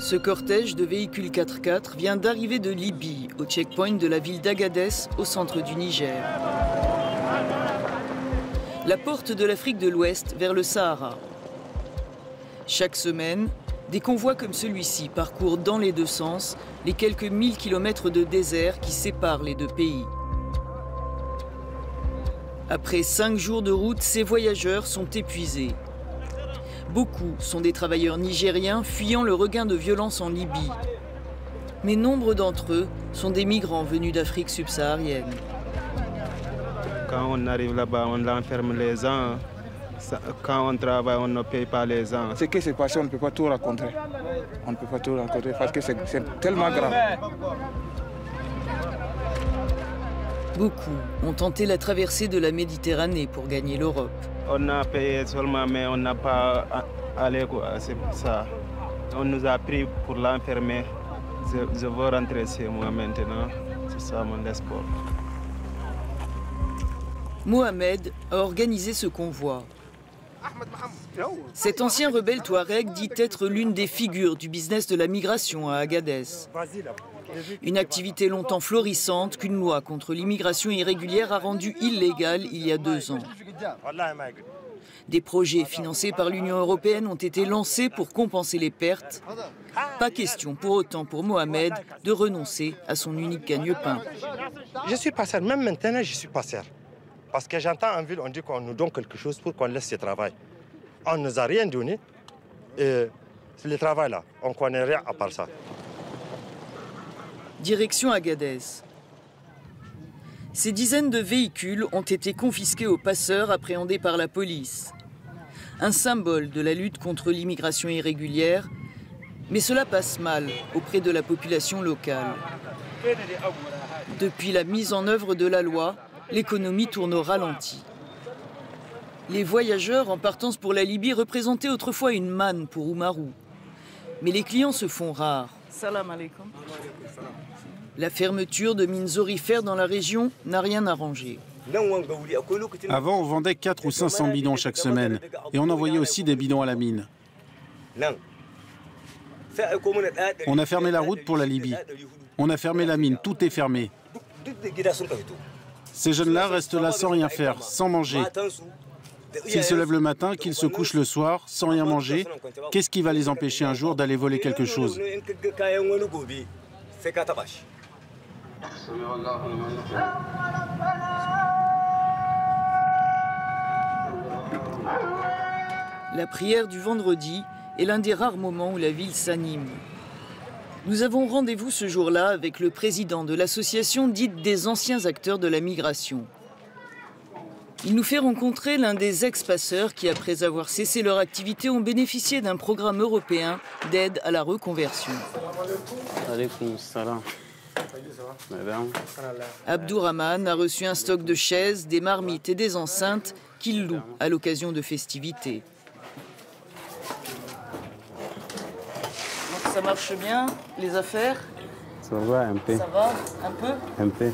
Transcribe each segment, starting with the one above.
Ce cortège de véhicules 4x4 vient d'arriver de Libye, au checkpoint de la ville d'Agadez, au centre du Niger. La porte de l'Afrique de l'Ouest vers le Sahara. Chaque semaine, des convois comme celui-ci parcourent dans les deux sens les quelques 1000 kilomètres de désert qui séparent les deux pays. Après 5 jours de route, ces voyageurs sont épuisés. Beaucoup sont des travailleurs nigériens fuyant le regain de violence en Libye. Mais nombre d'entre eux sont des migrants venus d'Afrique subsaharienne. Quand on arrive là-bas, on enferme les gens. Quand on travaille, on ne paye pas les gens. Ce qui s'est passé, on ne peut pas tout raconter. On ne peut pas tout raconter parce que c'est tellement grave. Beaucoup ont tenté la traversée de la Méditerranée pour gagner l'Europe. On a payé seulement, mais on n'a pas allé, c'est ça. On nous a pris pour l'enfermer. Je veux rentrer chez moi maintenant. C'est ça mon espoir. Mohamed a organisé ce convoi. Cet ancien rebelle touareg dit être l'une des figures du business de la migration à Agadez. Une activité longtemps florissante qu'une loi contre l'immigration irrégulière a rendue illégale il y a 2 ans. Des projets financés par l'Union européenne ont été lancés pour compenser les pertes. Pas question pour autant pour Mohamed de renoncer à son unique gagne-pain. Je suis passeur, même maintenant je suis passeur. Parce que j'entends en ville, on dit qu'on nous donne quelque chose pour qu'on laisse ce travail. On ne nous a rien donné. Et c'est le travail là, on ne connaît rien à part ça. Direction Agadez. Ces dizaines de véhicules ont été confisqués aux passeurs appréhendés par la police. Un symbole de la lutte contre l'immigration irrégulière, mais cela passe mal auprès de la population locale. Depuis la mise en œuvre de la loi, l'économie tourne au ralenti. Les voyageurs en partance pour la Libye représentaient autrefois une manne pour Oumarou. Mais les clients se font rares. Salam alaikum. La fermeture de mines aurifères dans la région n'a rien arrangé. Avant, on vendait 400 ou 500 bidons chaque semaine. Et on envoyait aussi des bidons à la mine. On a fermé la route pour la Libye. On a fermé la mine. Tout est fermé. Ces jeunes-là restent là sans rien faire, sans manger. S'ils se lèvent le matin, qu'ils se couchent le soir, sans rien manger, qu'est-ce qui va les empêcher un jour d'aller voler quelque chose? La prière du vendredi est l'un des rares moments où la ville s'anime. Nous avons rendez-vous ce jour-là avec le président de l'association dite des anciens acteurs de la migration. Il nous fait rencontrer l'un des ex-passeurs qui, après avoir cessé leur activité, ont bénéficié d'un programme européen d'aide à la reconversion. Abdourahman a reçu un stock de chaises, des marmites et des enceintes qu'il loue à l'occasion de festivités. Ça marche bien, les affaires? Ça va un peu. Ça va un peu? Un peu.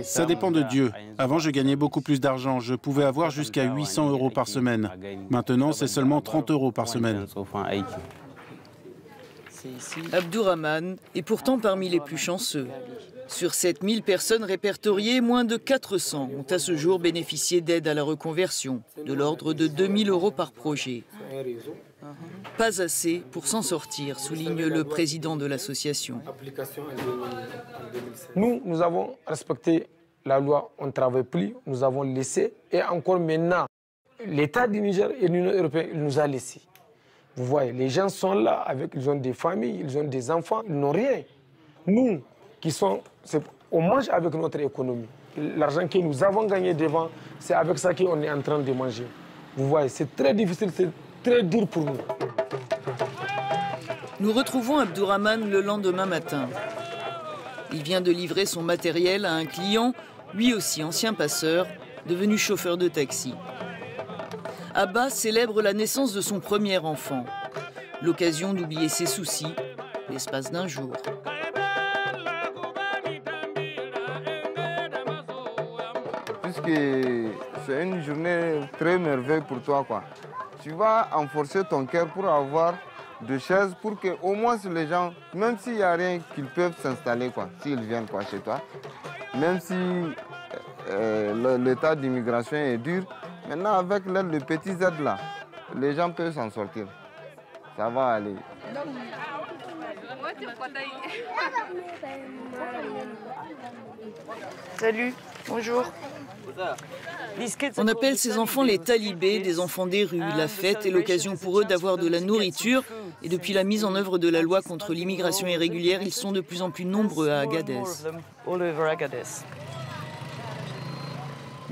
Ça dépend de Dieu. Avant, je gagnais beaucoup plus d'argent. Je pouvais avoir jusqu'à 800 € par semaine. Maintenant, c'est seulement 30 € par semaine. Abdourahman est pourtant parmi les plus chanceux. Sur 7000 personnes répertoriées, moins de 400 ont à ce jour bénéficié d'aide à la reconversion, de l'ordre de 2000 € par projet. Pas assez pour s'en sortir, souligne le président de l'association. Nous avons respecté la loi, on ne travaille plus, nous avons laissé. Et encore maintenant, l'État du Niger et l'Union européenne, il nous a laissés. Vous voyez, les gens sont là, ils ont des familles, ils ont des enfants, ils n'ont rien. Nous, on mange avec notre économie. L'argent que nous avons gagné devant, c'est avec ça qu'on est en train de manger. Vous voyez, c'est très difficile, c'est très dur pour nous. Nous retrouvons Abdourahman le lendemain matin. Il vient de livrer son matériel à un client, lui aussi ancien passeur, devenu chauffeur de taxi. Abba célèbre la naissance de son premier enfant. L'occasion d'oublier ses soucis, l'espace d'un jour. Puisque c'est une journée très merveilleuse pour toi, quoi. Tu vas enforcer ton cœur pour avoir de chaises pour que au moins les gens, même s'il n'y a rien, qu'ils peuvent s'installer s'ils viennent chez toi. Même si l'état d'immigration est dur, maintenant avec l'aide de petites aides là, les gens peuvent s'en sortir. Ça va aller. Salut, bonjour. On appelle ces enfants les talibés, des enfants des rues. La fête est l'occasion pour eux d'avoir de la nourriture. Et depuis la mise en œuvre de la loi contre l'immigration irrégulière, ils sont de plus en plus nombreux à Agadez.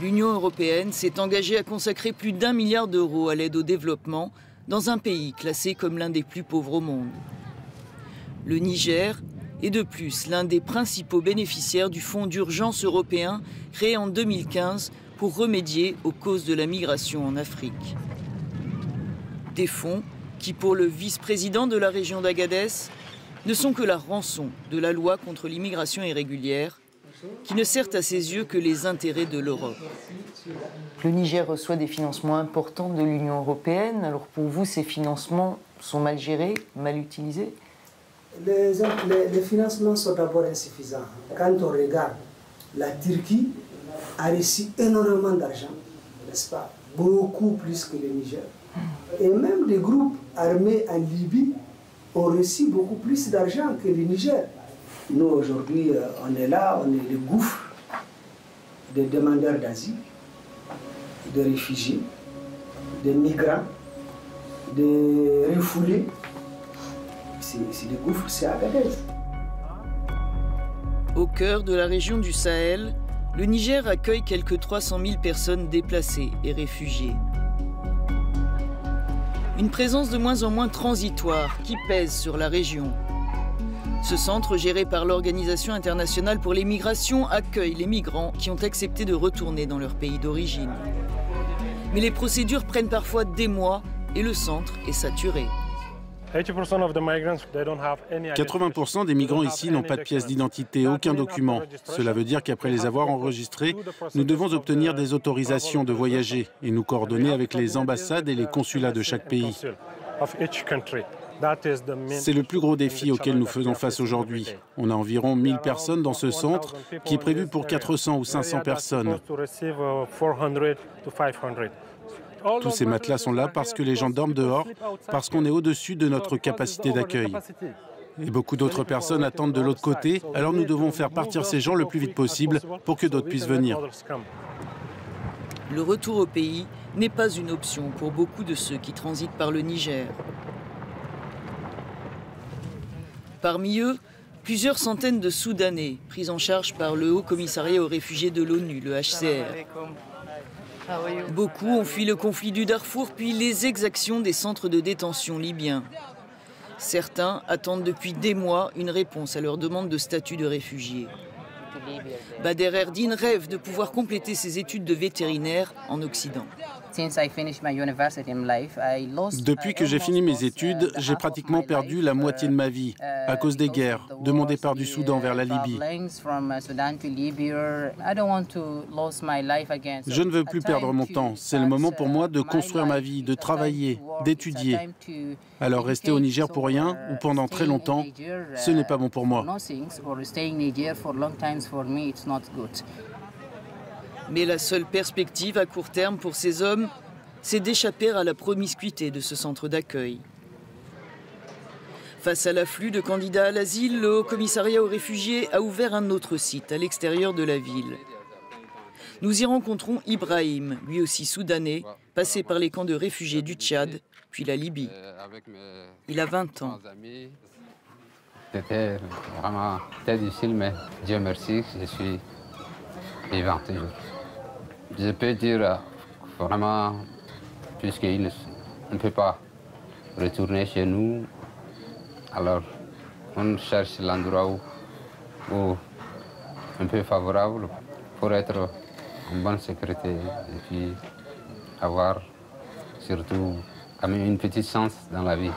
L'Union européenne s'est engagée à consacrer plus d'1 milliard d'euros à l'aide au développement dans un pays classé comme l'un des plus pauvres au monde. Le Niger est de plus l'un des principaux bénéficiaires du Fonds d'urgence européen créé en 2015 pour remédier aux causes de la migration en Afrique. Des fonds qui, pour le vice-président de la région d'Agadez, ne sont que la rançon de la loi contre l'immigration irrégulière, qui ne sert à ses yeux que les intérêts de l'Europe. Le Niger reçoit des financements importants de l'Union européenne. Alors pour vous, ces financements sont mal gérés, mal utilisés ? Les financements sont d'abord insuffisants. Quand on regarde, la Turquie a reçu énormément d'argent, n'est-ce pas? Beaucoup plus que le Niger. Et même les groupes armés en Libye ont reçu beaucoup plus d'argent que le Niger. Nous, aujourd'hui, on est là, on est le gouffre des demandeurs d'asile, des réfugiés, des migrants, des refoulés. C'est le gouffre, c'est Agadez. Au cœur de la région du Sahel, le Niger accueille quelques 300 000 personnes déplacées et réfugiées. Une présence de moins en moins transitoire qui pèse sur la région. Ce centre, géré par l'Organisation internationale pour les migrations, accueille les migrants qui ont accepté de retourner dans leur pays d'origine. Mais les procédures prennent parfois des mois et le centre est saturé. 80% des migrants ici n'ont pas de pièce d'identité, aucun document. Cela veut dire qu'après les avoir enregistrés, nous devons obtenir des autorisations de voyager et nous coordonner avec les ambassades et les consulats de chaque pays. C'est le plus gros défi auquel nous faisons face aujourd'hui. On a environ 1000 personnes dans ce centre qui est prévu pour 400 ou 500 personnes. Tous ces matelas sont là parce que les gens dorment dehors, parce qu'on est au-dessus de notre capacité d'accueil. Et beaucoup d'autres personnes attendent de l'autre côté, alors nous devons faire partir ces gens le plus vite possible pour que d'autres puissent venir. Le retour au pays n'est pas une option pour beaucoup de ceux qui transitent par le Niger. Parmi eux, plusieurs centaines de Soudanais pris en charge par le Haut Commissariat aux réfugiés de l'ONU, le HCR. Beaucoup ont fui le conflit du Darfour puis les exactions des centres de détention libyens. Certains attendent depuis des mois une réponse à leur demande de statut de réfugié. Bader Erdine rêve de pouvoir compléter ses études de vétérinaire en Occident. Depuis que j'ai fini mes études, j'ai pratiquement perdu la moitié de ma vie à cause des guerres, de mon départ du Soudan vers la Libye. Je ne veux plus perdre mon temps. C'est le moment pour moi de construire ma vie, de travailler, d'étudier. Alors rester au Niger pour rien ou pendant très longtemps, ce n'est pas bon pour moi. Mais la seule perspective à court terme pour ces hommes, c'est d'échapper à la promiscuité de ce centre d'accueil. Face à l'afflux de candidats à l'asile, le Haut Commissariat aux réfugiés a ouvert un autre site à l'extérieur de la ville. Nous y rencontrons Ibrahim, lui aussi soudanais, passé par les camps de réfugiés du Tchad, puis la Libye. Il a 20 ans. C'était vraiment très difficile, mais Dieu merci, je suis vivant toujours. Je peux dire vraiment, puisqu'on ne peut pas retourner chez nous, alors on cherche l'endroit où un peu favorable pour être en bonne sécurité et puis avoir surtout quand même une petite chance dans la vie.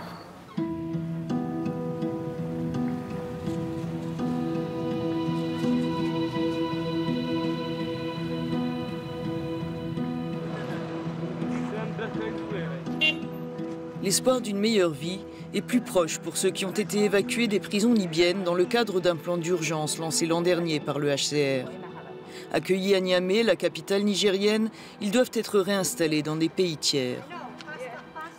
L'espoir d'une meilleure vie est plus proche pour ceux qui ont été évacués des prisons libyennes dans le cadre d'un plan d'urgence lancé l'an dernier par le HCR. Accueillis à Niamey, la capitale nigérienne, ils doivent être réinstallés dans des pays tiers.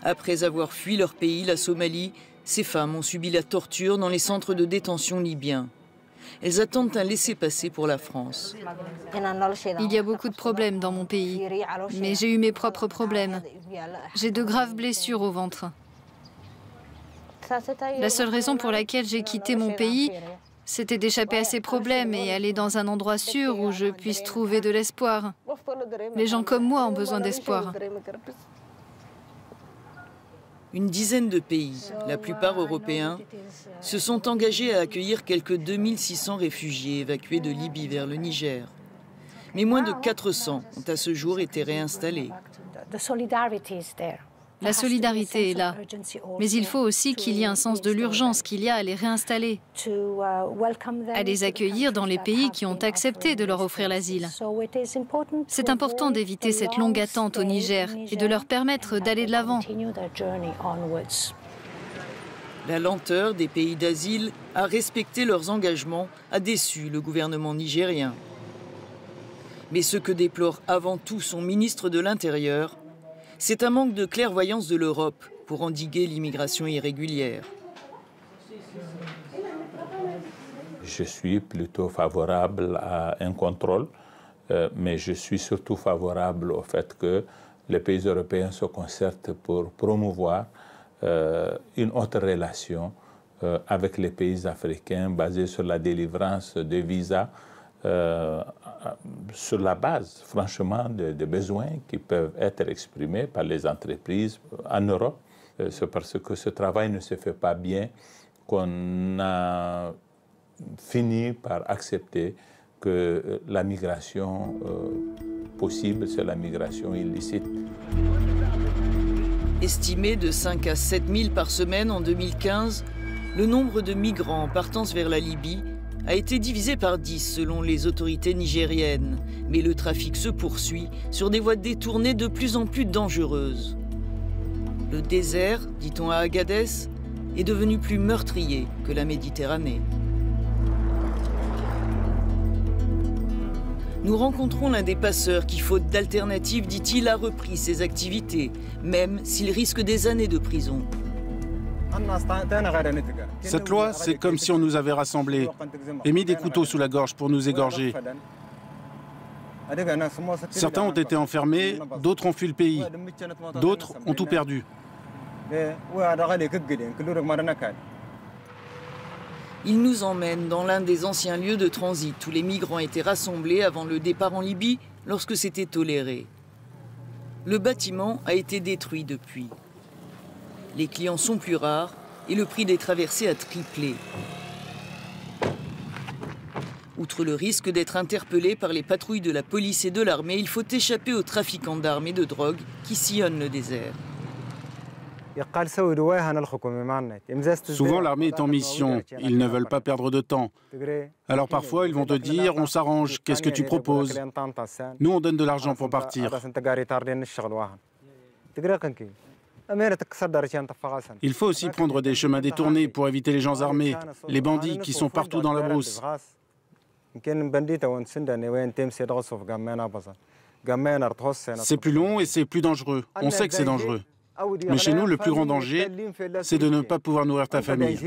Après avoir fui leur pays, la Somalie, ces femmes ont subi la torture dans les centres de détention libyens. Elles attendent un laissez-passer pour la France. Il y a beaucoup de problèmes dans mon pays, mais j'ai eu mes propres problèmes. J'ai de graves blessures au ventre. La seule raison pour laquelle j'ai quitté mon pays, c'était d'échapper à ces problèmes et aller dans un endroit sûr où je puisse trouver de l'espoir. Les gens comme moi ont besoin d'espoir. Une dizaine de pays, la plupart européens, se sont engagés à accueillir quelques 2600 réfugiés évacués de Libye vers le Niger. Mais moins de 400 ont à ce jour été réinstallés. La solidarité est là, mais il faut aussi qu'il y ait un sens de l'urgence qu'il y a à les réinstaller, à les accueillir dans les pays qui ont accepté de leur offrir l'asile. C'est important d'éviter cette longue attente au Niger et de leur permettre d'aller de l'avant. La lenteur des pays d'asile à respecter leurs engagements a déçu le gouvernement nigérien. Mais ce que déplore avant tout son ministre de l'Intérieur, c'est un manque de clairvoyance de l'Europe pour endiguer l'immigration irrégulière. Je suis plutôt favorable à un contrôle, mais je suis surtout favorable au fait que les pays européens se concertent pour promouvoir une autre relation avec les pays africains basée sur la délivrance de visas sur la base, franchement, des besoins qui peuvent être exprimés par les entreprises en Europe. C'est parce que ce travail ne se fait pas bien qu'on a fini par accepter que la migration possible, c'est la migration illicite. Estimé de 5 à 7 000 par semaine en 2015, le nombre de migrants en partance vers la Libye a été divisé par 10 selon les autorités nigériennes. Mais le trafic se poursuit sur des voies détournées de plus en plus dangereuses. Le désert, dit-on à Agadez, est devenu plus meurtrier que la Méditerranée. Nous rencontrons l'un des passeurs qui, faute d'alternative, dit-il, a repris ses activités, même s'il risque des années de prison. Cette loi, c'est comme si on nous avait rassemblés et mis des couteaux sous la gorge pour nous égorger. Certains ont été enfermés, d'autres ont fui le pays, d'autres ont tout perdu. Il nous emmène dans l'un des anciens lieux de transit où les migrants étaient rassemblés avant le départ en Libye lorsque c'était toléré. Le bâtiment a été détruit depuis. Les clients sont plus rares et le prix des traversées a triplé. Outre le risque d'être interpellé par les patrouilles de la police et de l'armée, il faut échapper aux trafiquants d'armes et de drogue qui sillonnent le désert. Souvent, l'armée est en mission. Ils ne veulent pas perdre de temps. Alors parfois, ils vont te dire, on s'arrange, qu'est-ce que tu proposes? Nous, on donne de l'argent pour partir. Il faut aussi prendre des chemins détournés pour éviter les gens armés, les bandits qui sont partout dans la brousse. C'est plus long et c'est plus dangereux. On sait que c'est dangereux. Mais chez nous, le plus grand danger, c'est de ne pas pouvoir nourrir ta famille.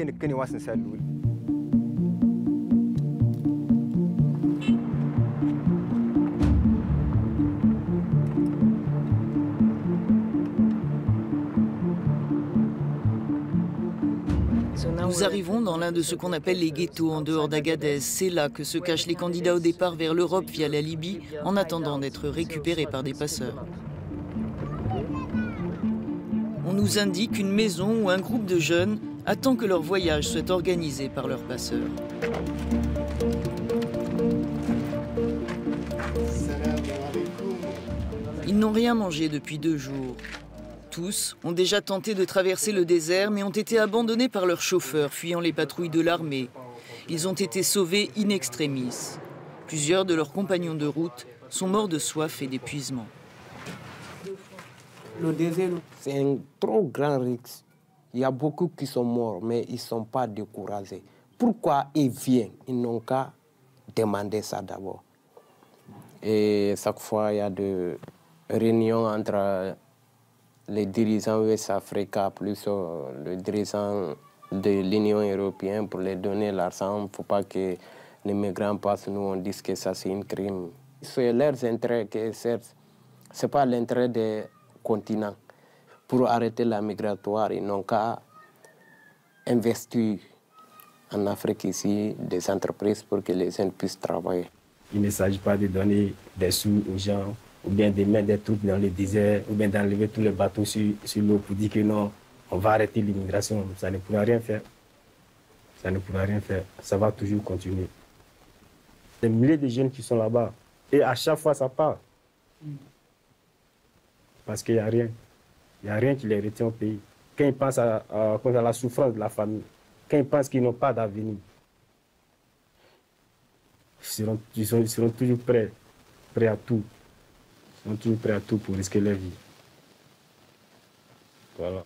Nous arrivons dans l'un de ce qu'on appelle les ghettos en dehors d'Agadez. C'est là que se cachent les candidats au départ vers l'Europe via la Libye, en attendant d'être récupérés par des passeurs. On nous indique une maison où un groupe de jeunes attend que leur voyage soit organisé par leurs passeurs. Ils n'ont rien mangé depuis 2 jours. Tous ont déjà tenté de traverser le désert, mais ont été abandonnés par leurs chauffeurs, fuyant les patrouilles de l'armée. Ils ont été sauvés in extremis. Plusieurs de leurs compagnons de route sont morts de soif et d'épuisement. Le désert, c'est un trop grand risque. Il y a beaucoup qui sont morts, mais ils ne sont pas découragés. Pourquoi ils viennent? Ils n'ont qu'à demander ça d'abord. Et chaque fois, il y a des réunions entre les dirigeants ouest-africains plus le dirigeant de l'Union européenne pour leur donner l'argent. Il ne faut pas que les migrants passent. Nous, on dit que ça, c'est un crime. C'est leurs intérêts que ce n'est pas l'intérêt des continents. Pour arrêter la migratoire, ils n'ont qu'à investir en Afrique ici des entreprises pour que les jeunes puissent travailler. Il ne s'agit pas de donner des sous aux gens, ou bien de mettre des troupes dans le désert, ou bien d'enlever tous les bateaux sur l'eau pour dire que non, on va arrêter l'immigration. Ça ne pourra rien faire. Ça ne pourra rien faire. Ça va toujours continuer. Des milliers de jeunes qui sont là-bas. Et à chaque fois, ça part. Parce qu'il n'y a rien. Il n'y a rien qui les retient au pays. Quand ils pensent à la souffrance de la famille, quand ils pensent qu'ils n'ont pas d'avenir, ils seront toujours prêts à tout. Ils seront toujours prêts à tout pour risquer leur vie. Voilà.